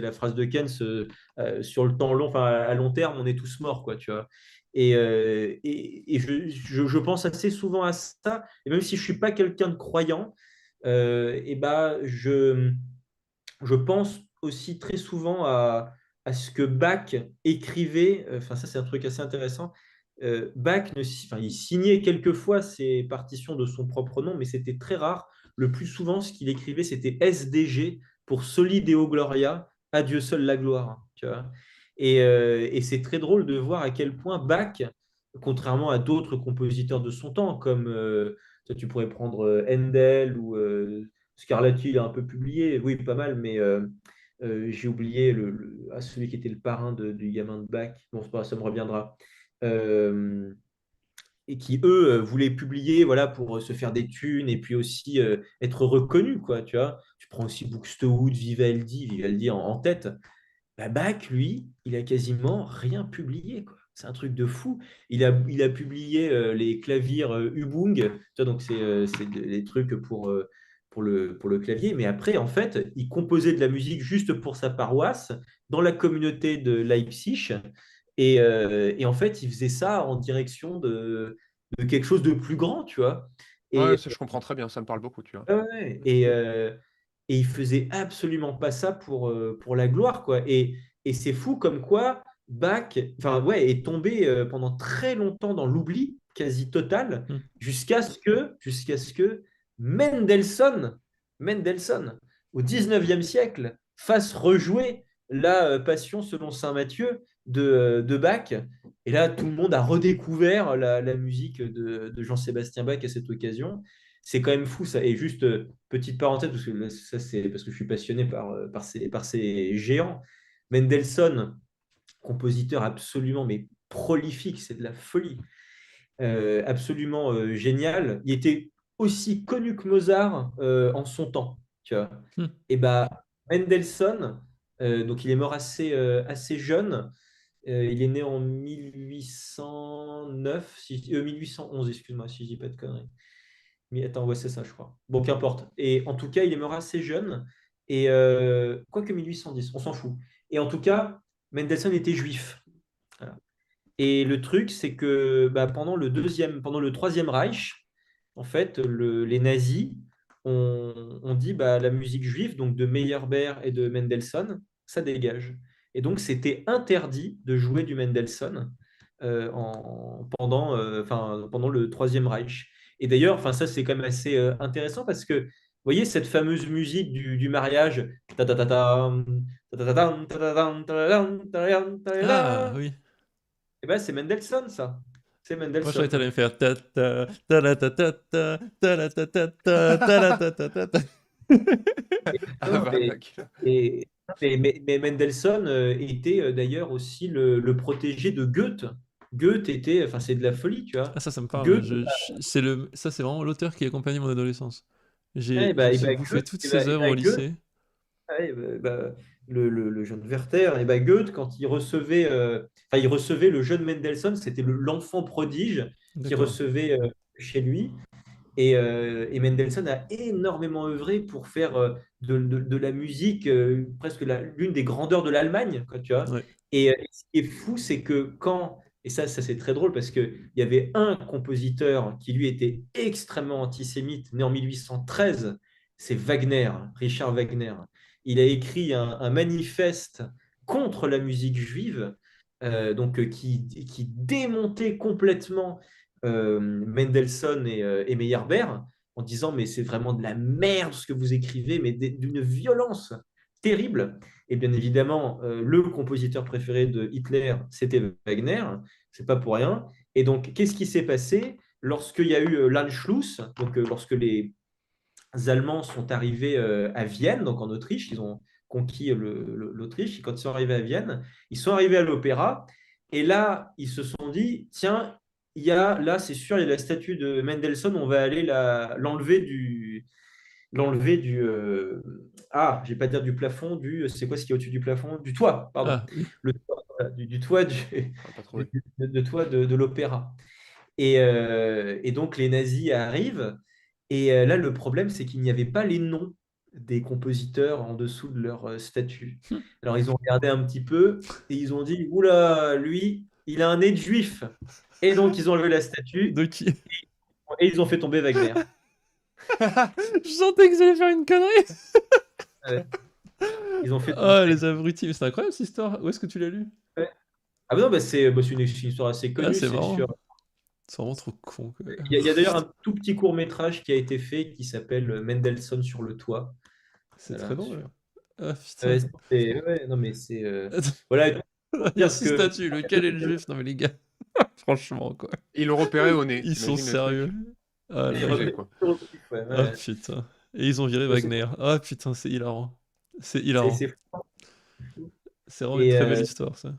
la phrase de Keynes, sur le temps long, enfin à long terme, on est tous morts, quoi, tu vois. Et je pense assez souvent à ça, et même si je suis pas quelqu'un de croyant, et ben je pense aussi très souvent à ce que Bach écrivait. Enfin, ça, c'est un truc assez intéressant. Bach, enfin, il signait quelquefois ses partitions de son propre nom, mais c'était très rare. Le plus souvent, ce qu'il écrivait, c'était SDG pour Soli Deo Gloria, à Dieu seul la gloire. Tu vois. Et c'est très drôle de voir à quel point Bach, contrairement à d'autres compositeurs de son temps, comme tu pourrais prendre Handel ou Scarlatti, il a un peu publié, oui, pas mal, mais j'ai oublié celui qui était le parrain du gamin de Bach. Bon, c'est pas, ça me reviendra. Euh, et qui, eux, voulaient publier, voilà, pour se faire des thunes et puis aussi être reconnus, quoi, tu vois. Tu prends aussi Buxtehude, Vivaldi en tête. Bah, Bach, lui, il a quasiment rien publié, quoi. C'est un truc de fou. Il a publié les claviers Übung, tu vois, donc c'est des trucs pour le clavier. Mais après, en fait, il composait de la musique juste pour sa paroisse, dans la communauté de Leipzig. Et en fait, il faisait ça en direction de quelque chose de plus grand, tu vois. Ouais, Et, ça, je comprends très bien, ça me parle beaucoup, tu vois. ouais, ouais. Et il faisait absolument pas ça pour la gloire, quoi. Et c'est fou comme quoi Bach, enfin, ouais, est tombé pendant très longtemps dans l'oubli quasi total, Hmm. jusqu'à ce que Mendelssohn, Mendelssohn, au 19e siècle, fasse rejouer la Passion selon saint Matthieu de Bach. Et là, tout le monde a redécouvert la musique de Jean-Sébastien Bach à cette occasion. C'est quand même fou ça. Et juste petite parenthèse, parce que ça c'est parce que je suis passionné par ces géants. Mendelssohn, compositeur absolument mais prolifique, c'est de la folie. Absolument génial. Il était aussi connu que Mozart en son temps, tu vois. Hmm. Et bah Mendelssohn, donc il est mort assez jeune. Il est né en 1809, 1811, excuse-moi si je dis pas de conneries. Mais attends, ouais, c'est ça, je crois. Bon, qu'importe. Et en tout cas, il est mort assez jeune. Et quoique 1810, on s'en fout. Et en tout cas, Mendelssohn était juif. Voilà. Et le truc, c'est que bah, pendant le Troisième Reich, en fait, les nazis ont dit bah, la musique juive, donc de Meyerbeer et de Mendelssohn, ça dégage. Et donc, c'était interdit de jouer du Mendelssohn pendant le Troisième Reich. Et d'ailleurs, enfin, ça, c'est quand même assez intéressant parce que, vous voyez, cette fameuse musique du mariage, ta-ta-ta-tam, ta-ta-ta-tam, ta-ta-tam, ta-ta-tam, ta-ta-tam, Ah ta-ta-tam, oui. eh ben, c'est Mendelssohn, ça. C'est Moi, je croyais que t'allais Mendelssohn. me faire ta ta ta la ta ta ta ta la ta ta ta ta la ta ta ta ta. Ah Non, bah, mais, ok. et- mais Mendelssohn était d'ailleurs aussi le protégé de Goethe. Goethe était, enfin, c'est de la folie, tu vois. Ah ça me parle. Goethe, Ça, c'est vraiment l'auteur qui accompagne mon adolescence. eh Je me ben, suis bouffé toutes eh ben, ses eh œuvres au ben, Goethe, lycée. ouais, le jeune Werther, et ben, Goethe, quand il recevait le jeune Mendelssohn, c'était l'enfant prodige qui D'accord. recevait chez lui. Et Mendelssohn a énormément œuvré pour faire de la musique presque l'une des grandeurs de l'Allemagne, quoi, tu vois. Ouais. Et ce qui est fou, c'est que et ça c'est très drôle parce qu'il y avait un compositeur qui lui était extrêmement antisémite, né en 1813, c'est Wagner, Richard Wagner. Il a écrit un manifeste contre la musique juive, donc qui démontait complètement Mendelssohn et Meyerbeer en disant mais c'est vraiment de la merde ce que vous écrivez, mais d'une violence terrible. Et bien évidemment, le compositeur préféré de Hitler, c'était Wagner, c'est pas pour rien. Et donc, qu'est-ce qui s'est passé lorsqu'il y a eu l'Anschluss, donc lorsque les Allemands sont arrivés à Vienne, donc en Autriche, ils ont conquis l'Autriche, et quand ils sont arrivés à Vienne, ils sont arrivés à l'opéra, et là, ils se sont dit, tiens, là, c'est sûr, il y a la statue de Mendelssohn, on va aller l'enlever du je vais pas dire du plafond, c'est quoi ce qui est au-dessus du plafond? Du toit, pardon. Ah oui. Le toit, voilà, du toit On va pas trouver. de toit de l'opéra. Et donc, les nazis arrivent. Et là, le problème, c'est qu'il n'y avait pas les noms des compositeurs en dessous de leur statue. Alors, ils ont regardé un petit peu et ils ont dit, oula, lui, il a un nez de juif. Et donc, ils ont enlevé la statue De qui? et ils ont fait tomber Wagner. Je sentais que j'allais faire une connerie. Ouais. Ils ont fait tomber Ah, Wagner. les abrutis. Mais c'est incroyable cette histoire. Où est-ce que tu l'as lu? Ouais. Ah bah non, c'est une histoire assez Ah, connue. c'est C'est marrant. sur... C'est vraiment trop con, quoi. Il y a d'ailleurs un tout petit court-métrage qui a été fait qui s'appelle Mendelssohn sur le toit. C'est très Voilà, drôle. sur... Ah, putain. Ouais, ouais, non, mais c'est... Attends, Voilà, et donc, pour il y a dire 6 que... statues. Lequel est le juif? Non, mais les gars. Franchement, quoi. Ils l'ont repéré au nez, Ils sont t'imagines le truc? sérieux. Ah là Il là. Abusé, repère quoi. sur le motif, ouais, Ah ouais. putain. Et ils ont viré Ouais, c'est Wagner. Ah putain, c'est hilarant. C'est hilarant. c'est fou. C'est vraiment une Et, très belle histoire, ça.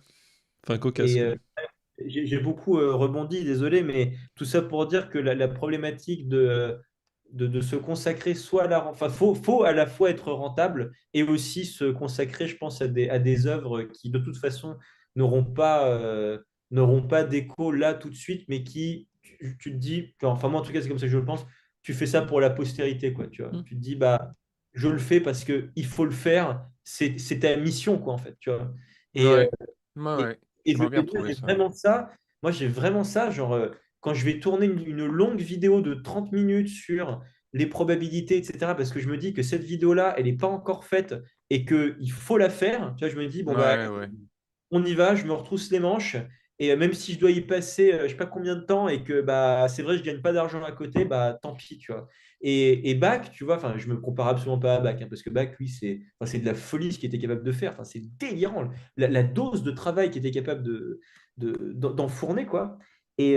Enfin, cocasse, et quoi. j'ai beaucoup rebondi, désolé, mais tout ça pour dire que la problématique de se consacrer soit à la... Enfin, faut à la fois être rentable et aussi se consacrer, je pense, à des œuvres qui, de toute façon, n'auront pas, n'auront pas d'écho là tout de suite, mais qui, tu te dis, enfin, moi, en tout cas, c'est comme ça que je le pense, tu fais ça pour la postérité, quoi, tu vois. Hmm. Tu te dis, bah, je le fais parce que il faut le faire, c'est ta mission, quoi, en fait, tu vois. Et, Ouais, ouais, et, ouais. et je J'aimerais bien veux dire, retrouver j'ai ça. vraiment ça. Moi, j'ai vraiment ça. Genre, quand je vais tourner une longue vidéo de 30 minutes sur les probabilités, etc., parce que je me dis que cette vidéo-là, elle n'est pas encore faite et qu'il faut la faire. Tu vois, je me dis, bon, bah, Ouais, ouais. on y va, je me retrousse les manches. Et même si je dois y passer, je sais pas combien de temps et que bah, c'est vrai, je gagne pas d'argent à côté, bah, tant pis, tu vois. Et Bach, tu vois, enfin, je me compare absolument pas à Bach, hein, parce que Bach, lui, c'est de la folie ce qu'il était capable de faire. Enfin, c'est délirant. La dose de travail qu'il était capable d'enfourner, quoi. Et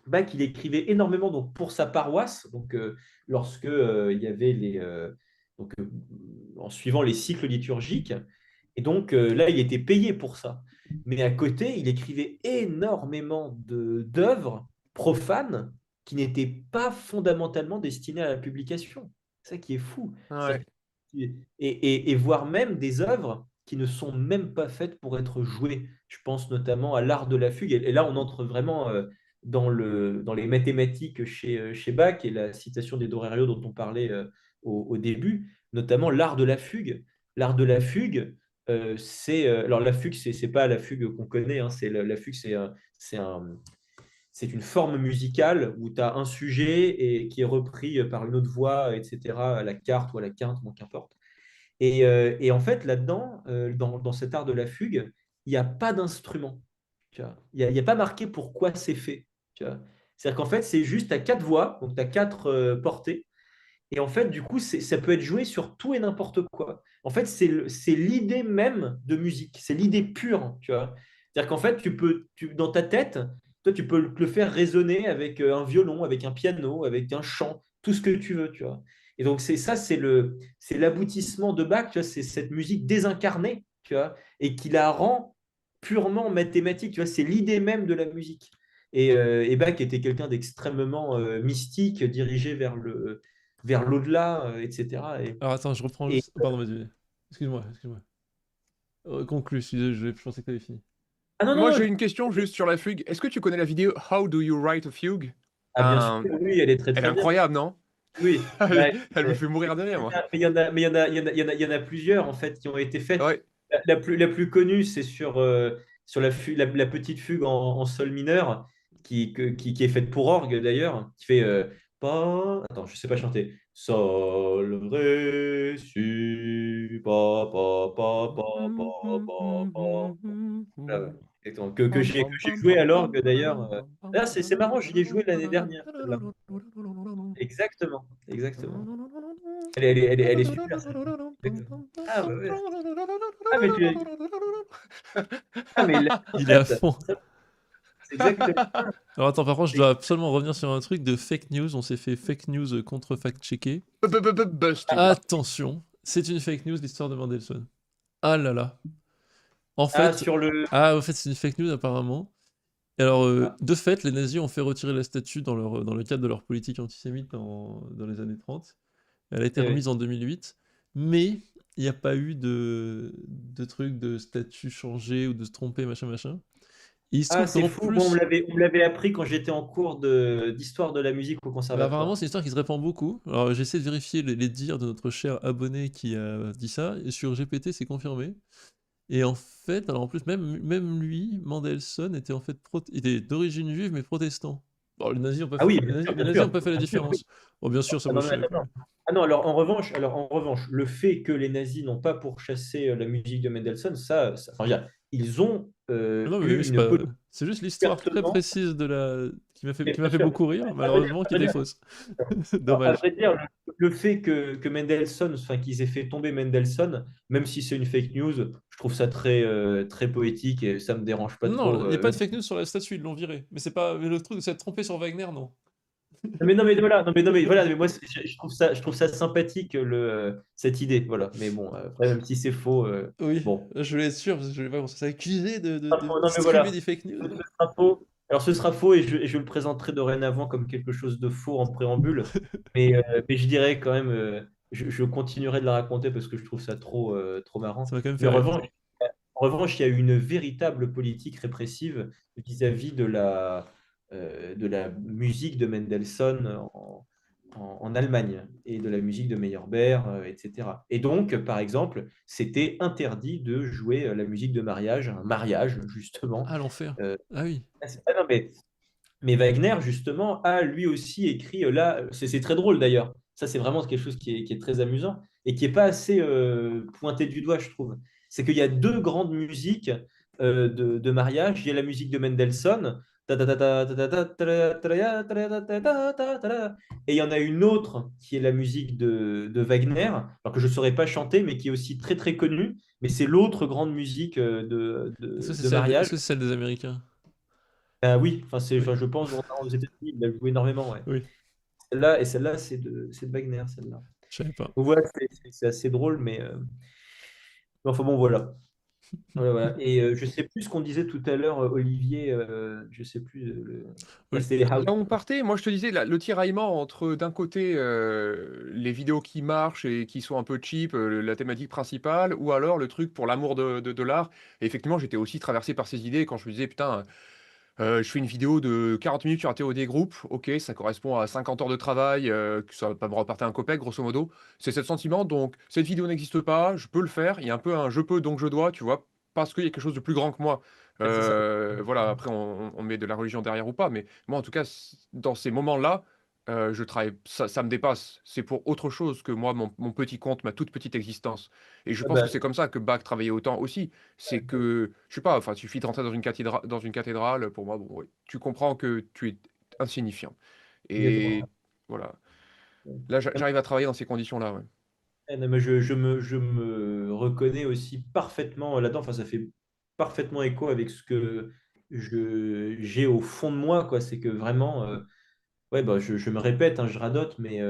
Bach, il écrivait énormément donc, pour sa paroisse. Donc, lorsque il y avait donc, en suivant les cycles liturgiques. Et donc là, il était payé pour ça. Mais à côté, il écrivait énormément d'œuvres profanes qui n'étaient pas fondamentalement destinées à la publication. C'est ça qui est fou. Ouais. Et voire même des œuvres qui ne sont même pas faites pour être jouées. Je pense notamment à l'art de la fugue. Et là, on entre vraiment dans les mathématiques chez Bach et la citation des Dorérios dont on parlait au début, notamment l'art de la fugue. L'art de la fugue, alors la fugue, c'est pas la fugue qu'on connaît, hein, la fugue, c'est c'est une forme musicale où tu as un sujet qui est repris par une autre voix, etc., à la carte ou à la quinte, bon, qu'importe. Et en fait, là-dedans, dans cet art de la fugue, il n'y a pas d'instrument. Tu vois. Il y a pas marqué pourquoi c'est fait. Tu vois. C'est-à-dire qu'en fait, c'est juste à quatre voix, donc tu as quatre portées, et en fait, du coup, ça peut être joué sur tout et n'importe quoi. En fait, c'est l'idée même de musique. C'est l'idée pure, tu vois. C'est-à-dire qu'en fait, dans ta tête, toi, tu peux le faire résonner avec un violon, avec un piano, avec un chant, tout ce que tu veux, tu vois. Et donc, c'est l'aboutissement de Bach, tu vois. C'est cette musique désincarnée, tu vois, et qui la rend purement mathématique, tu vois. C'est l'idée même de la musique. Et Bach était quelqu'un d'extrêmement mystique, dirigé vers l'au-delà, etc. Alors attends, je reprends Et- juste. Pardon, vas-y. Excuse-moi, excuse-moi. Conclus, je pensais que t'avais fini. Ah non, Moi, non, j'ai une question juste sur la fugue. Est-ce que tu connais la vidéo How do you write a fugue? ah, bien sûr, oui, elle est très Elle est très bien. incroyable, non? Oui, Elle bah, elle me mais fait mourir de rire, moi. il y en a plusieurs en fait qui ont été faites. Ouais. La plus connue, c'est sur la petite fugue en sol mineur qui est faite pour orgue d'ailleurs, qui fait Attends, je sais pas chanter. Sol, ré, si, pa. Ah ouais, exactement. Que j'ai joué à l'orgue d'ailleurs. D'ailleurs, c'est marrant, j'y ai joué l'année dernière, celle-là. Exactement, exactement. Elle est super, celle-là. Exactement. Ah, ouais, ouais. Ah, mais là, en Il est à fait, fond. c'est exactement ça. Alors attends, par contre, je C'est- dois absolument revenir sur un truc de fake news. On s'est fait fake news contre fact-checker. Busted. Attention, c'est une fake news l'histoire de Mendelssohn. Ah là là. En Ah, fait, sur le. au fait, c'est une fake news apparemment. Et alors, Ah, de fait, les nazis ont fait retirer la statue dans le cadre de leur politique antisémite dans les années 30. Elle a été eh remise oui. en 2008, mais il n'y a pas eu de truc de statut changé ou de se tromper, machin, machin. Il se Ah, trouve c'est qu'en fou. Moi, plus, on me l'avait appris quand j'étais en cours d'histoire de la musique au bah, apparemment, conservatoire. c'est une histoire qui se répand beaucoup. Alors, j'essaie de vérifier les dires de notre cher abonné qui a dit ça, et sur GPT, c'est confirmé. Et en fait, alors en plus, même lui, Mendelssohn, était en fait il était d'origine juive, mais protestant. Bon, Ah oui, les bien nazis ont sûr, pas fait la bien sûr, oui. différence. Bon, bien sûr, ça Ah moi non, je mais suis attends, d'accord. non. Ah non, alors en revanche, le fait que les nazis n'ont pas pourchassé la musique de Mendelssohn, enfin, je veux dire, ils ont Non, mais eu oui, c'est une pas... politique c'est juste l'histoire très ouvertement, précise mais qui m'a bien fait sûr, beaucoup rire, à malheureusement, qui vrai était dire, fausse. à Dommage. vrai dire, le fait que Mendelssohn, enfin, qu'ils aient fait tomber Mendelssohn, même si c'est une fake news, je trouve ça très poétique et ça me dérange pas Non, trop. il n'y a pas de fake news sur la statue, ils l'ont viré. Mais c'est pas... mais le truc de s'être trompé sur Wagner, non. Mais non, mais voilà, mais moi, je trouve ça sympathique, cette idée, voilà. Mais bon, après, même si c'est faux, Oui, bon. je voulais être sûr, parce que je voulais pas qu'on soit accusé de Non, mais distribuer voilà. des fake news. Ce sera faux. Alors, ce sera faux et je le présenterai dorénavant comme quelque chose de faux en préambule. Mais je dirais quand même, je continuerai de la raconter parce que je trouve ça trop marrant. Ça m'a quand même Mais fait rire. en revanche, il y a eu une véritable politique répressive vis-à-vis de la musique de Mendelssohn en Allemagne et de la musique de Meyerbeer, etc. Et donc, par exemple, c'était interdit de jouer la musique de mariage, un mariage, justement. Ah, l'enfer. Euh, Ah oui. non, mais Wagner, justement, a lui aussi écrit, là, c'est très drôle d'ailleurs, ça c'est vraiment quelque chose qui est très amusant et qui n'est pas assez pointé du doigt, je trouve. C'est qu'il y a deux grandes musiques de mariage. Il y a la musique de Mendelssohn, et il y en a une autre qui est la musique de Wagner, alors que je ne saurais pas chanter, mais qui est aussi très connue, mais c'est l'autre grande musique de Est-ce mariage. que c'est celle des Américains? Oui, Oui. je pense aux États-Unis, il a joué énormément, ouais. Oui, Celle-là, c'est de Wagner, celle-là. je savais pas. Donc voilà, c'est assez drôle, mais enfin bon, voilà. Voilà. Et je sais plus ce qu'on disait tout à l'heure, Olivier, je sais plus. Là, Oui. c'était House. Là où on partait, moi je te disais, le tiraillement entre d'un côté les vidéos qui marchent et qui sont un peu cheap, la thématique principale, ou alors le truc pour l'amour de l'art. Et effectivement, j'étais aussi traversé par ces idées quand je me disais, putain, je fais une vidéo de 40 minutes sur un TOD groupe, ok, ça correspond à 50 heures de travail, que ça va pas me repartir un copec, grosso modo. C'est ce sentiment, donc cette vidéo n'existe pas, je peux le faire, il y a un peu un je peux donc je dois, tu vois, parce qu'il y a quelque chose de plus grand que moi. Ouais, c'est ça. Voilà, après on met de la religion derrière ou pas, mais moi en tout cas, dans ces moments-là, je travaille, ça me dépasse. C'est pour autre chose que moi, mon petit compte, ma toute petite existence. Et je Ah pense que bah, c'est comme ça que Bach travaillait autant aussi. C'est que, je sais pas, enfin, il suffit de rentrer dans une cathédrale, pour moi, bon, oui, tu comprends que tu es insignifiant. Et exactement. voilà. Là, j'arrive à travailler dans ces conditions-là, ouais. Non, mais je me reconnais aussi parfaitement là-dedans. Enfin, ça fait parfaitement écho avec ce que j'ai au fond de moi, quoi. C'est que vraiment, ouais, bah, je me répète, hein, je radote, mais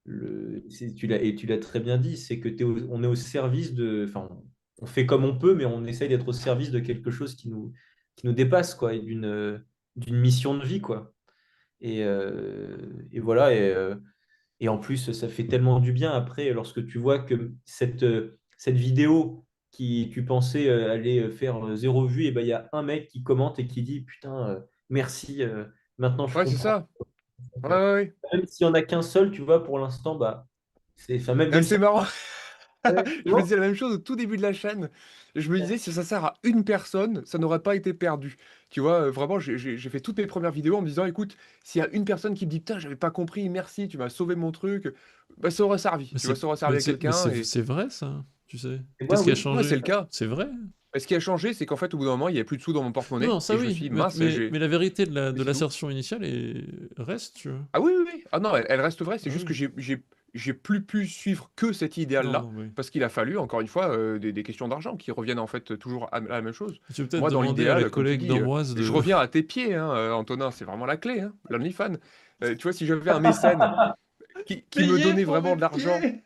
tu l'as très bien dit, c'est que on est au service enfin, on fait comme on peut, mais on essaye d'être au service de quelque chose qui nous dépasse, quoi, et d'une mission de vie, quoi. Et voilà, et en plus, ça fait tellement du bien après, lorsque tu vois que cette vidéo qui, tu pensais allait faire zéro vue, et ben, il y a un mec qui commente et qui dit, putain, merci, maintenant je Ouais, c'est comprends. ça. Donc, Ouais, ouais, ouais. même s'il n'y en a qu'un seul, tu vois, pour l'instant, bah, enfin, même si C'est marrant. tu Je me vois, disais la même chose au tout début de la chaîne. Je me disais, si ça sert à une personne, ça n'aurait pas été perdu. Tu vois, vraiment, j'ai fait toutes mes premières vidéos en me disant, écoute, s'il y a une personne qui me dit, putain, j'avais pas compris, merci, tu m'as sauvé mon truc, bah, ça aurait servi. Mais Tu vois, c'est ça aurait servi à quelqu'un. Et c'est vrai ça, tu sais. et moi, Qu'est-ce qui a oui. ouais, c'est changé? le cas. C'est vrai? Et ce qui a changé, c'est qu'en fait, au bout d'un moment, il n'y avait plus de sous dans mon Non, porte-monnaie. non, ça Et je me oui, suis dit, mince, mais la vérité de j'ai ces sous. l'assertion initiale reste, tu vois. Ah oui, oui, oui. Ah non, elle reste vraie. C'est Ah juste que oui. j'ai plus pu suivre que cet Non, idéal-là. non, oui. Parce qu'il a fallu, encore une fois, des questions d'argent qui reviennent en fait toujours à la même chose. Tu peux peut-être Moi, dans demander à la l'idéal, comme tu collègue dis, d'Ambroise je de... reviens à tes pieds, hein, Antonin, c'est vraiment la clé, hein, l'OnlyFans. Tu vois, si j'avais un mécène qui me Payer donnait pour vraiment mes de l'argent. pieds!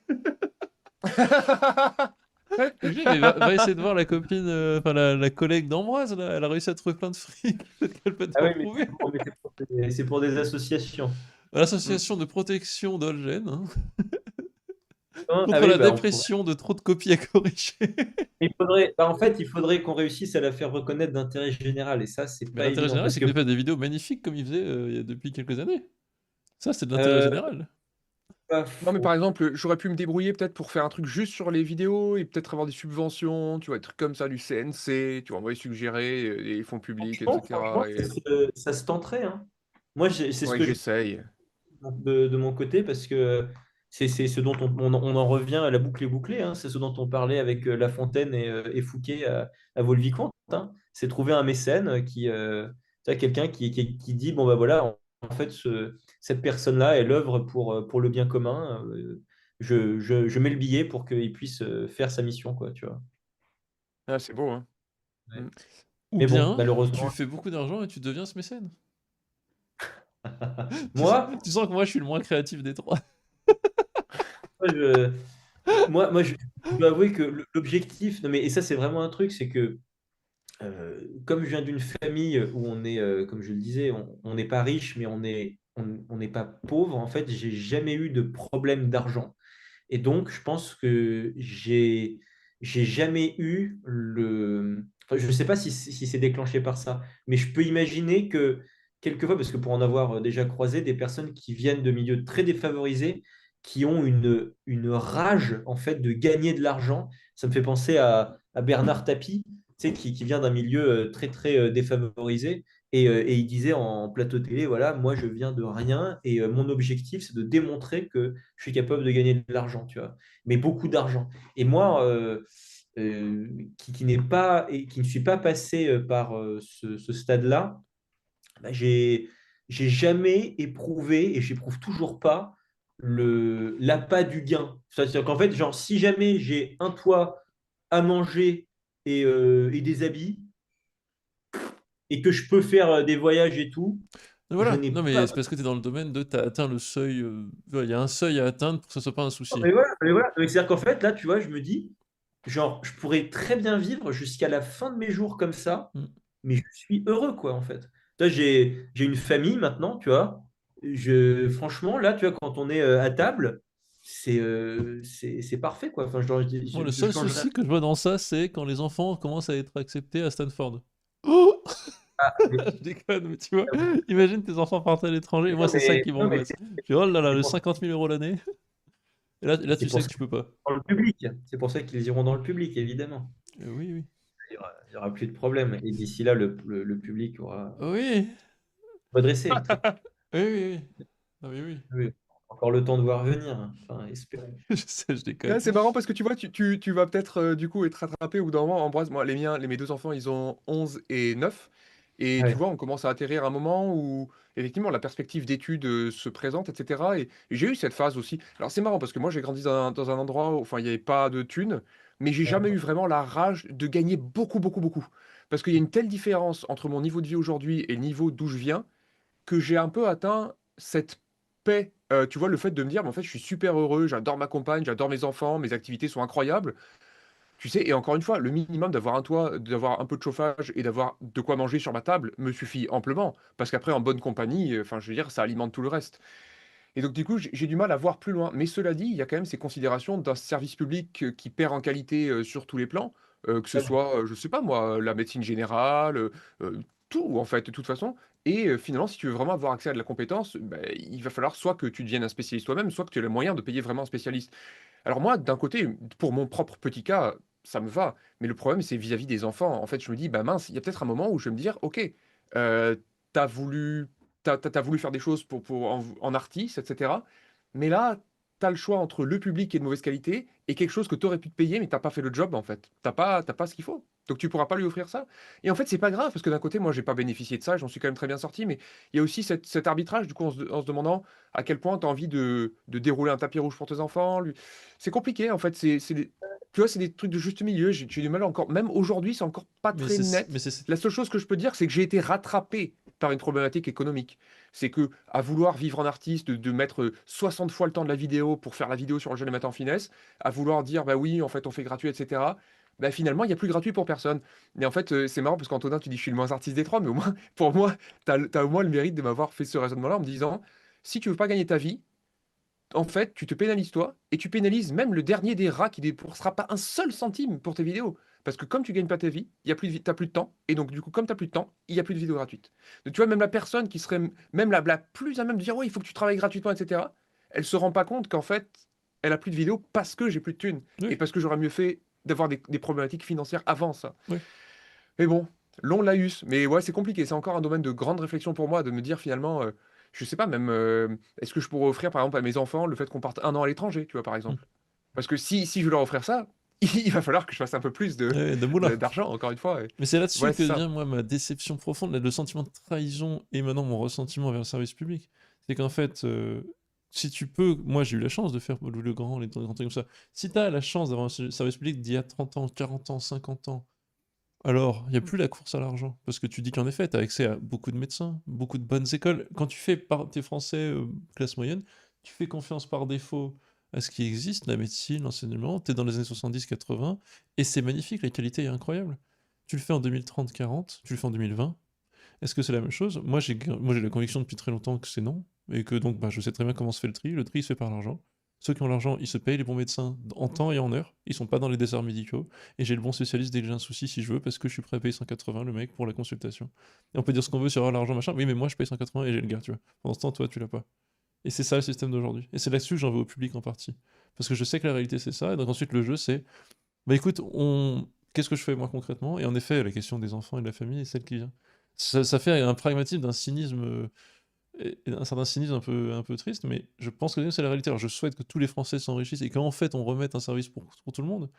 Je dis, mais va essayer de voir la copine, enfin la collègue d'Ambroise, là, elle a réussi à trouver plein de fric, peut-être qu'elle peut Ah t'en oui, mais trouver. c'est pour des associations. Mm. L'association de protection d'Olgène, hein. Contre oui, la bah, on pourrait. dépression de trop de copies à corriger. En fait, il faudrait qu'on réussisse à la faire reconnaître d'intérêt général. Et ça, c'est Mais pas l'intérêt évident. général, Parce c'est que qu'il fait des vidéos magnifiques comme il faisait depuis quelques années. Ça, c'est de l'intérêt euh, général. pas Non, mais faux. par exemple, j'aurais pu me débrouiller peut-être pour faire un truc juste sur les vidéos et peut-être avoir des subventions, tu vois, des trucs comme ça, du CNC, tu vois, envoyer suggérer des fonds publics, Franchement, etc. Et ça se tenterait, hein. Moi, c'est ce ouais, que je j'essaye. de mon côté parce que c'est ce dont on en revient à la boucle est bouclée, hein. C'est ce dont on parlait avec La Fontaine et Fouquet à Vaux-le-Vicomte, hein. C'est trouver un mécène tu vois, quelqu'un qui dit, bon, bah voilà, en fait, cette personne-là, elle œuvre pour le bien commun. Je mets le billet pour qu'il puisse faire sa mission, quoi, tu vois. Ah, c'est beau, hein. Ouais. Mm. Ou Mais bon, bien, tu malheureusement, fais beaucoup d'argent et tu deviens ce mécène. Tu sens, moi, tu sens que moi, je suis le moins créatif des trois. moi, je, moi, je dois avouer que l'objectif, non mais et ça c'est vraiment un truc, c'est que comme je viens d'une famille où on est, comme je le disais, on n'est pas riche, mais on n'est pas pauvre, en fait, j'ai jamais eu de problème d'argent. Et donc, je pense que j'ai jamais eu le. Enfin, je ne sais pas si c'est déclenché par ça, mais je peux imaginer que quelquefois, parce que pour en avoir déjà croisé des personnes qui viennent de milieux très défavorisés, qui ont une rage en fait de gagner de l'argent. Ça me fait penser à Bernard Tapie, tu sais, qui vient d'un milieu très très défavorisé. Et il disait en plateau télé, voilà, moi je viens de rien et mon objectif c'est de démontrer que je suis capable de gagner de l'argent, tu vois, mais beaucoup d'argent. Et moi, qui n'est pas et qui ne suis pas passé par ce stade-là, bah, j'ai jamais éprouvé et j'éprouve toujours pas l'appât du gain. C'est-à-dire qu'en fait, genre, si jamais j'ai un toit à manger et des habits et que je peux faire des voyages et tout, Mais je voilà, n'ai non pas. mais c'est parce que tu es dans le domaine de t'as atteint le seuil, il y a un seuil à atteindre pour que ça soit pas un souci. Mais voilà. Donc, c'est-à-dire qu'en fait, là, tu vois, je me dis, genre, je pourrais très bien vivre jusqu'à la fin de mes jours comme ça, Mm. mais je suis heureux, quoi, en fait. Là, j'ai une famille maintenant, tu vois. Franchement, là, tu vois, quand on est à table, c'est parfait, quoi. Enfin, Moi, le je seul changerais. souci que je vois dans ça, c'est quand les enfants commencent à être acceptés à Stanford. Oh je déconne, mais tu vois, imagine tes enfants partent à l'étranger, moi c'est ça qui Non, mais m'angoisse. Je dis, oh là là, c'est le pour, 50 000 € l'année, et là c'est tu pour sais ça que tu peux pas. qu'ils iront dans le public. C'est pour ça qu'ils iront dans le public, évidemment. Oui, oui. Il y aura plus de problème. Et d'ici là, le public aura Oui, redressé. oui, oui, oui. Ah oui, oui. Oui. Encore le temps de voir venir, hein. Enfin, espérons. Je sais, je déconne. Ouais, c'est marrant parce que tu vois, tu vas peut-être du coup être rattrapé au bout d'un moment. Ambroise, moi, mes deux enfants, ils ont 11 et 9. Et tu Ouais. vois, on commence à atterrir à un moment où, effectivement, la perspective d'études se présente, etc. Et j'ai eu cette phase aussi. Alors, c'est marrant parce que moi, j'ai grandi dans un endroit où, enfin, il n'y avait pas de thunes, mais j'ai jamais eu vraiment la rage de gagner beaucoup, beaucoup, beaucoup. Parce qu'il y a une telle différence entre mon niveau de vie aujourd'hui et le niveau d'où je viens que j'ai un peu atteint cette paix. Tu vois, le fait de me dire, mais en fait, je suis super heureux, j'adore ma compagne, j'adore mes enfants, mes activités sont incroyables. Tu sais, et encore une fois, le minimum d'avoir un toit, d'avoir un peu de chauffage et d'avoir de quoi manger sur ma table me suffit amplement. Parce qu'après, en bonne compagnie, enfin, je veux dire, ça alimente tout le reste. Et donc, du coup, j'ai du mal à voir plus loin. Mais cela dit, il y a quand même ces considérations d'un service public qui perd en qualité sur tous les plans, que ce soit, je sais pas moi, la médecine générale, tout en fait, de toute façon. Et finalement, si tu veux vraiment avoir accès à de la compétence, ben, il va falloir soit que tu deviennes un spécialiste toi-même, soit que tu aies les moyens de payer vraiment un spécialiste. Alors moi, d'un côté, pour mon propre petit cas, ça me va. Mais le problème, c'est vis-à-vis des enfants. En fait, je me dis, bah mince, il y a peut-être un moment où je vais me dire, ok, t'as voulu, t'as voulu faire des choses en artiste, etc. Mais là, t'as le choix entre le public qui est de mauvaise qualité et quelque chose que t'aurais pu te payer, mais t'as pas fait le job, en fait. T'as pas ce qu'il faut. Donc tu pourras pas lui offrir ça. Et en fait, c'est pas grave, parce que d'un côté, moi, j'ai pas bénéficié de ça, j'en suis quand même très bien sorti, mais il y a aussi cet arbitrage, du coup, en se demandant à quel point tu as envie de dérouler un tapis rouge pour tes enfants. C'est compliqué, en fait. Tu vois, c'est des trucs de juste milieu. J'ai du mal encore. Même aujourd'hui, c'est encore pas Mais très mais net. c'est La seule chose que je peux dire, c'est que j'ai été rattrapé par une problématique économique. C'est que, à vouloir vivre en artiste, de mettre 60 fois le temps de la vidéo pour faire la vidéo sur le jeu les matins en finesse, à vouloir dire, bah oui, en fait, on fait gratuit, etc. Bah finalement, il n'y a plus gratuit pour personne. Mais en fait, c'est marrant parce qu'Antonin, tu dis, je suis le moins artiste des trois, mais au moins, pour moi, tu as au moins le mérite de m'avoir fait ce raisonnement-là en me disant, si tu veux pas gagner ta vie, en fait, tu te pénalises toi et tu pénalises même le dernier des rats qui dépensera pas un seul centime pour tes vidéos. Parce que comme tu gagnes pas ta vie, il y a plus de, t'as plus de temps. Et donc, du coup, comme tu n'as plus de temps, il n'y a plus de vidéos gratuites. Donc, tu vois, même la personne qui serait même la plus à même de dire, ouais, il faut que tu travailles gratuitement, etc., elle se rend pas compte qu'en fait, elle a plus de vidéos parce que j'ai plus de thunes. Et Oui, parce que j'aurais mieux fait d'avoir des problématiques financières avant ça. oui. Mais bon, long laïus. Mais ouais, c'est compliqué. C'est encore un domaine de grande réflexion pour moi de me dire finalement, je sais pas, même, est-ce que je pourrais offrir par exemple à mes enfants le fait qu'on parte 1 an à l'étranger, tu vois, par Mm. exemple. Parce que si je veux leur offrir ça, il va falloir que je fasse un peu plus Ouais, de moulin. d'argent, encore une fois. Mais c'est là-dessus Ouais, que c'est ça. vient, moi, ma déception profonde, le sentiment de trahison et maintenant mon ressentiment vers le service public. C'est qu'en fait, si tu peux, moi j'ai eu la chance de faire le grand, les grands trucs comme ça. Si tu as la chance d'avoir un service public d'il y a 30 ans, 40 ans, 50 ans, alors il n'y a plus la course à l'argent. Parce que tu dis qu'en effet, tu as accès à beaucoup de médecins, beaucoup de bonnes écoles. Quand tu fais t'es français, classe moyenne, tu fais confiance par défaut à ce qui existe, la médecine, l'enseignement, tu es dans les années 70-80, et c'est magnifique, la qualité est incroyable. Tu le fais en 2030-40, tu le fais en 2020. Est-ce que c'est la même chose? Moi, j'ai la conviction depuis très longtemps que c'est non, et que donc bah, je sais très bien comment se fait le tri. Le tri, il se fait par l'argent. Ceux qui ont l'argent, ils se payent les bons médecins en temps et en heure. Ils sont pas dans les déserts médicaux. Et j'ai le bon spécialiste dès que j'ai un souci si je veux, parce que je suis prêt à payer 180 le mec pour la consultation. Et on peut dire ce qu'on veut sur l'argent, machin. Oui, mais moi, je paye 180 et j'ai le gars, tu vois. Pendant ce temps, toi, tu l'as pas. Et c'est ça le système d'aujourd'hui. Et c'est là-dessus que j'en veux au public en partie. Parce que je sais que la réalité, c'est ça. Et donc ensuite, le jeu, c'est bah écoute, qu'est-ce que je fais moi concrètement? Et en effet, la question des enfants et de la famille est celle qui vient. Ça fait un pragmatisme d'un cynisme, et un certain cynisme un peu triste, mais je pense que c'est la réalité. Alors je souhaite que tous les Français s'enrichissent et qu'en fait on remette un service pour tout le monde,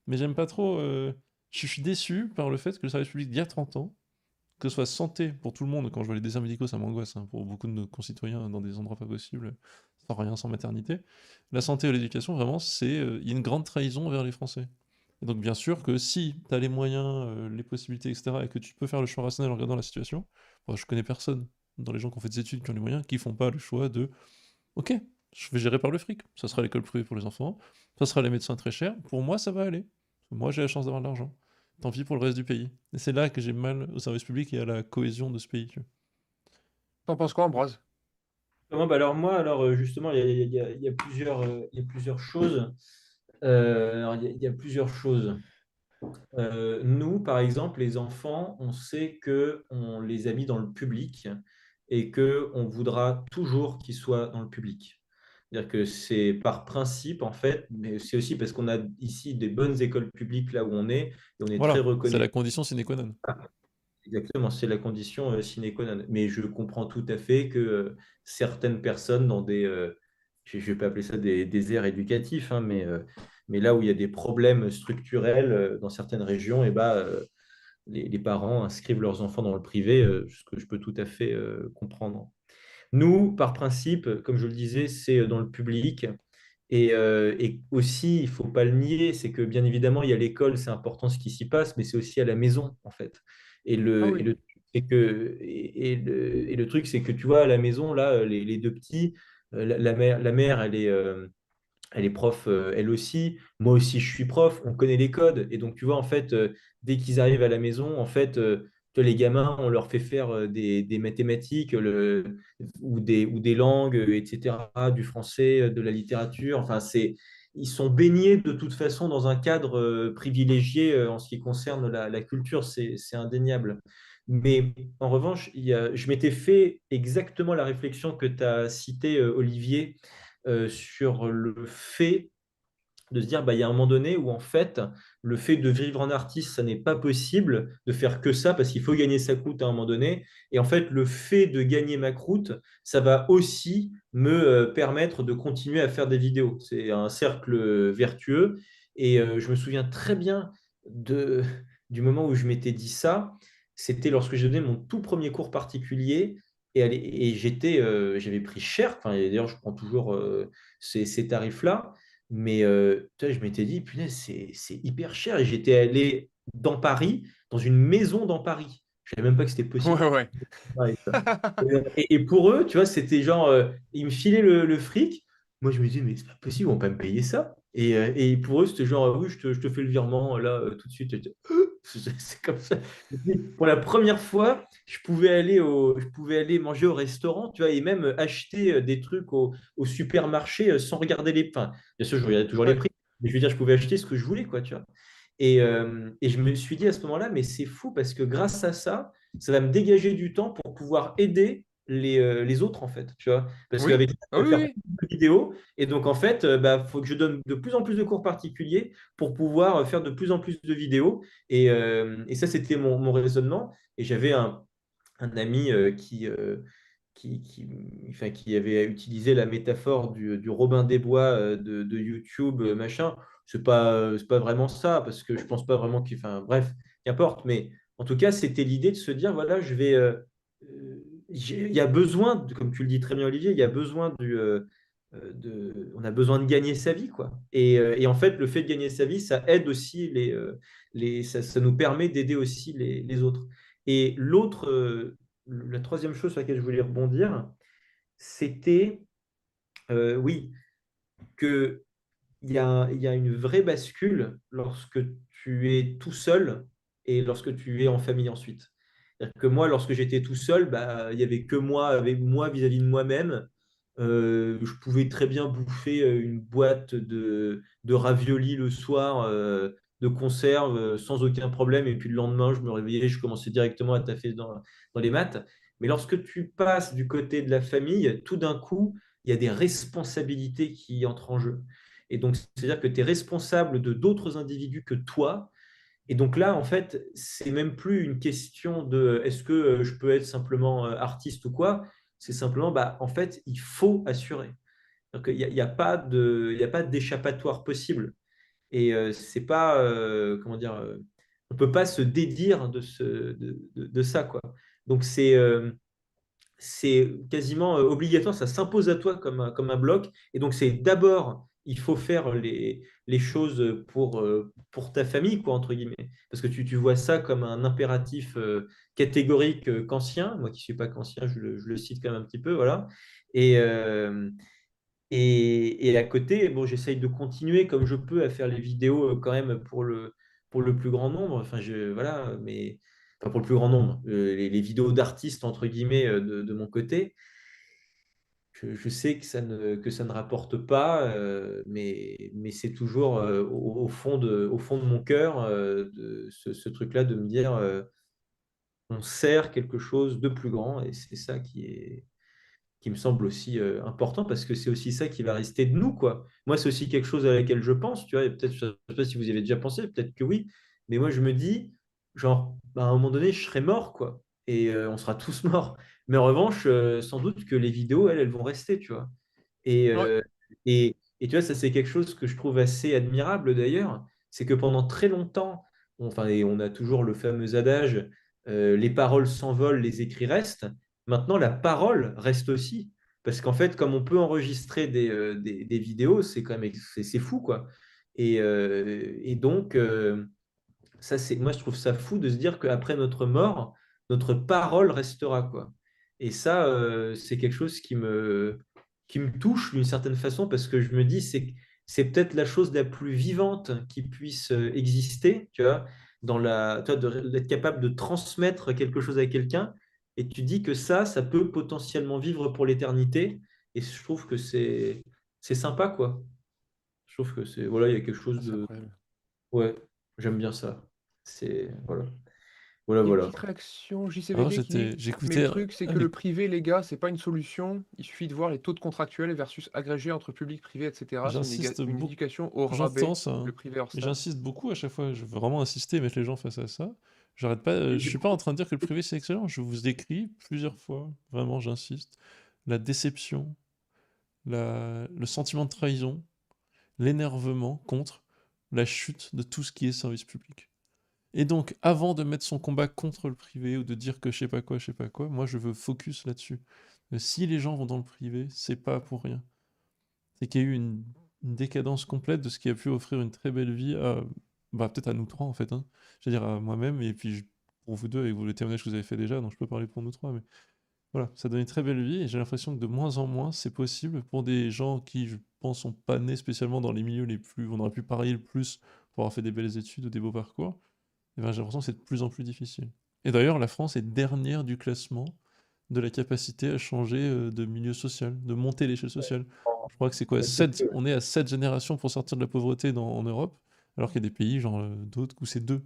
mais j'aime pas trop. Je suis déçu par le fait que le service public d'il y a 30 ans, que ce soit santé pour tout le monde, quand je vois les déserts médicaux, ça m'angoisse hein, pour beaucoup de nos concitoyens dans des endroits pas possibles, sans rien, sans maternité. La santé et l'éducation, vraiment, il y a une grande trahison vers les Français. Et donc, bien sûr que si tu as les moyens, les possibilités, etc., et que tu peux faire le choix rationnel en regardant la situation, bon, je connais personne dans les gens qui ont fait des études qui ont les moyens qui font pas le choix de ok, je vais gérer par le fric. Ça sera l'école privée pour les enfants, ça sera les médecins très chers. Pour moi, ça va aller. Moi, j'ai la chance d'avoir de l'argent. Tant pis pour le reste du pays. Et c'est là que j'ai mal au service public et à la cohésion de ce pays. Tu vois. T'en penses quoi, Ambroise? Bah alors moi, justement, il y a plusieurs, il y a plusieurs choses. Alors, il y a plusieurs choses. Nous, par exemple, les enfants, on sait que on les a mis dans le public et que on voudra toujours qu'ils soient dans le public. C'est-à-dire que c'est par principe, en fait, mais c'est aussi parce qu'on a ici des bonnes écoles publiques là où on est, et on est très Voilà, c'est reconnu. la condition sine qua non. Exactement, c'est la condition sine qua non. Mais je comprends tout à fait que certaines personnes dans je ne vais pas appeler ça des aires éducatifs, hein, mais là où il y a des problèmes structurels dans certaines régions, et les parents inscrivent leurs enfants dans le privé, ce que je peux tout à fait comprendre. Nous, par principe, comme je le disais, c'est dans le public. Et aussi, il faut pas le nier, c'est que bien évidemment, il y a l'école, c'est important ce qui s'y passe, mais c'est aussi à la maison, en fait. Et Ah le, et oui. le, et le truc, c'est que tu vois, à la maison, là, les deux petits, la mère, elle est prof, elle aussi. Moi aussi, je suis prof. On connaît les codes. Et donc, tu vois, en fait, dès qu'ils arrivent à la maison, en fait, tu vois, les gamins, on leur fait faire des mathématiques ou des langues, etc., du français, de la littérature. Enfin, ils sont baignés de toute façon dans un cadre privilégié en ce qui concerne la culture. C'est indéniable. Mais en revanche, je m'étais fait exactement la réflexion que tu as citée, Olivier, sur le fait de se dire, bah, il y a un moment donné où en fait, le fait de vivre en artiste, ça n'est pas possible de faire que ça parce qu'il faut gagner sa croûte à un moment donné. Et en fait, le fait de gagner ma croûte, ça va aussi me permettre de continuer à faire des vidéos. C'est un cercle vertueux. Et je me souviens très bien de, du moment où je m'étais dit ça. C'était lorsque j'ai donné mon tout premier cours particulier. Et j'avais pris cher. Enfin, et d'ailleurs, je prends toujours ces tarifs-là. Mais tu vois, je m'étais dit, punaise, c'est hyper cher. Et j'étais allé dans Paris, dans une maison dans Paris. Je ne savais même pas que c'était possible. Ouais, ouais. Ouais, ça. Et pour eux, tu vois, c'était genre, ils me filaient le fric, moi, je me disais, mais c'est pas possible, on va pas me payer ça. Et pour eux, c'était genre, oui, je te fais le virement là tout de suite. Et j'étais, c'est comme ça. Pour la première fois, je pouvais aller manger au restaurant, tu vois, et même acheter des trucs au supermarché sans regarder les prix. Enfin, bien sûr, je regardais toujours les Ouais. prix, mais je veux dire, je pouvais acheter ce que je voulais, quoi, tu vois. Et je me suis dit à ce moment-là, mais c'est fou parce que grâce à ça, ça va me dégager du temps pour pouvoir aider les autres, en fait, tu vois. Parce Oui. qu'avec ça, Ah je vais oui, faire oui. plus de vidéos. Et donc, en fait, bah, faut que je donne de plus en plus de cours particuliers pour pouvoir faire de plus en plus de vidéos. Et ça, c'était mon raisonnement. Et j'avais un ami enfin, qui avait utilisé la métaphore du Robin des Bois de YouTube, machin. C'est pas vraiment ça, parce que je pense pas vraiment qu'il. Enfin, bref, qu'importe. Mais en tout cas, c'était l'idée de se dire, voilà, il y a besoin, comme tu le dis très bien, Olivier, il y a besoin on a besoin de gagner sa vie, quoi. Et en fait, le fait de gagner sa vie, ça aide aussi ça nous permet d'aider aussi les autres. Et la troisième chose sur laquelle je voulais rebondir, c'était, oui, que il y a une vraie bascule lorsque tu es tout seul et lorsque tu es en famille ensuite. C'est-à-dire que moi, lorsque j'étais tout seul, bah, il n'y avait que moi avec moi vis-à-vis de moi-même. Je pouvais très bien bouffer une boîte de raviolis le soir, de conserve, sans aucun problème. Et puis le lendemain, je me réveillais, je commençais directement à taffer dans les maths. Mais lorsque tu passes du côté de la famille, tout d'un coup, il y a des responsabilités qui entrent en jeu. Et donc, c'est-à-dire que tu es responsable de d'autres individus que toi. Et donc là, en fait, c'est même plus une question de est-ce que je peux être simplement artiste ou quoi. C'est simplement, bah, en fait, il faut assurer. Donc, il y a pas il y a pas d'échappatoire possible. Et c'est pas, comment dire, on peut pas se dédire de ça, quoi. Donc, c'est quasiment obligatoire, ça s'impose à toi comme un bloc. Et donc, c'est d'abord, il faut faire les choses pour ta famille, quoi, entre guillemets. Parce que tu vois ça comme un impératif catégorique kantien. Moi qui ne suis pas kantien, je le cite quand même un petit peu, voilà. Et, euh, et à côté, bon, j'essaye de continuer comme je peux à faire les vidéos quand même pour le plus grand nombre. Enfin, voilà, mais enfin, pour le plus grand nombre. Les vidéos d'artistes, entre guillemets, de mon côté. Je sais que ça ne rapporte pas, mais c'est toujours au fond de mon cœur ce truc-là de me dire on sert quelque chose de plus grand et c'est ça qui me semble aussi important parce que c'est aussi ça qui va rester de nous, quoi. Moi, c'est aussi quelque chose à laquelle je pense, tu vois, et peut-être, je ne sais pas si vous y avez déjà pensé, peut-être que oui, mais moi, je me dis, genre, bah, à un moment donné, je serai mort, quoi, et on sera tous morts. Mais en revanche, sans doute que les vidéos, elles vont rester, tu vois. Et, Ouais. et tu vois, ça, c'est quelque chose que je trouve assez admirable d'ailleurs, c'est que pendant très longtemps, enfin, et on a toujours le fameux adage, les paroles s'envolent, les écrits restent. Maintenant, la parole reste aussi. Parce qu'en fait, comme on peut enregistrer des vidéos, c'est quand même c'est fou, quoi. Et donc, moi, je trouve ça fou de se dire qu'après notre mort, notre parole restera, quoi. Et ça, c'est quelque chose qui me touche d'une certaine façon parce que je me dis, c'est peut-être la chose la plus vivante qui puisse exister, tu vois, tu vois, d'être capable de transmettre quelque chose à quelqu'un. Et tu dis que ça peut potentiellement vivre pour l'éternité. Et je trouve que c'est sympa, quoi. Je trouve que voilà, il y a quelque chose Ah, c'est de, incroyable. ouais, j'aime bien ça. Voilà. Voilà, Il y a une voilà. petite réaction Alors JCVD qui dit, mais le j'écoutais truc, c'est un que le des- privé, les gars, c'est pas une solution. Il suffit de voir les taux de contractuels versus agrégés entre public, privé, etc. C'est j'insiste une beaucoup, éducation au j'entends rabais, ça, le hein, privé hors mais stade. j'insiste beaucoup à chaque fois. Je veux vraiment insister et mettre les gens face à ça. J'arrête pas, je suis pas en train de dire que le privé c'est excellent. Je vous écris plusieurs fois, vraiment, j'insiste. La déception, le sentiment de trahison, l'énervement contre la chute de tout ce qui est service public. Et donc, avant de mettre son combat contre le privé ou de dire que je sais pas quoi, moi je veux focus là-dessus. Si les gens vont dans le privé, c'est pas pour rien. C'est qu'il y a eu une décadence complète de ce qui a pu offrir une très belle vie à, bah, peut-être à nous trois en fait, hein. Je veux dire à moi-même et puis pour vous deux avec le témoignage que vous avez fait déjà, donc je peux parler pour nous trois, mais Voilà, ça donne une très belle vie et j'ai l'impression que de moins en moins c'est possible pour des gens qui, je pense, sont pas nés spécialement dans les milieux les plus. On aurait pu parier le plus pour avoir fait des belles études ou des beaux parcours. Et ben, j'ai l'impression que c'est de plus en plus difficile. Et d'ailleurs, la France est dernière du classement de la capacité à changer de milieu social, de monter l'échelle sociale. Je crois que c'est quoi on est à 7 générations pour sortir de la pauvreté en Europe, alors qu'il y a des pays, genre d'autres, où c'est 2.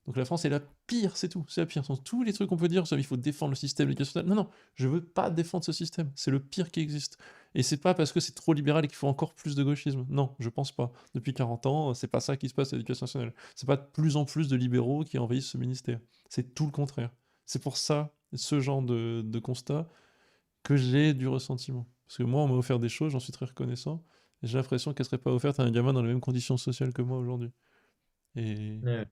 Donc la France est la pire, c'est tout, c'est la pire. Sans tous les trucs qu'on peut dire, il faut défendre le système éducationnel. Non, non, je veux pas défendre ce système, c'est le pire qui existe. Et c'est pas parce que c'est trop libéral et qu'il faut encore plus de gauchisme. Non, je pense pas. Depuis 40 ans, c'est pas ça qui se passe à l'éducation nationale. C'est pas de plus en plus de libéraux qui envahissent ce ministère. C'est tout le contraire. C'est pour ça, ce genre de constat, que j'ai du ressentiment. Parce que moi, on m'a offert des choses, j'en suis très reconnaissant, et j'ai l'impression qu'elles seraient pas offertes à un gamin dans les mêmes conditions sociales que moi aujourd'hui. Et Ouais.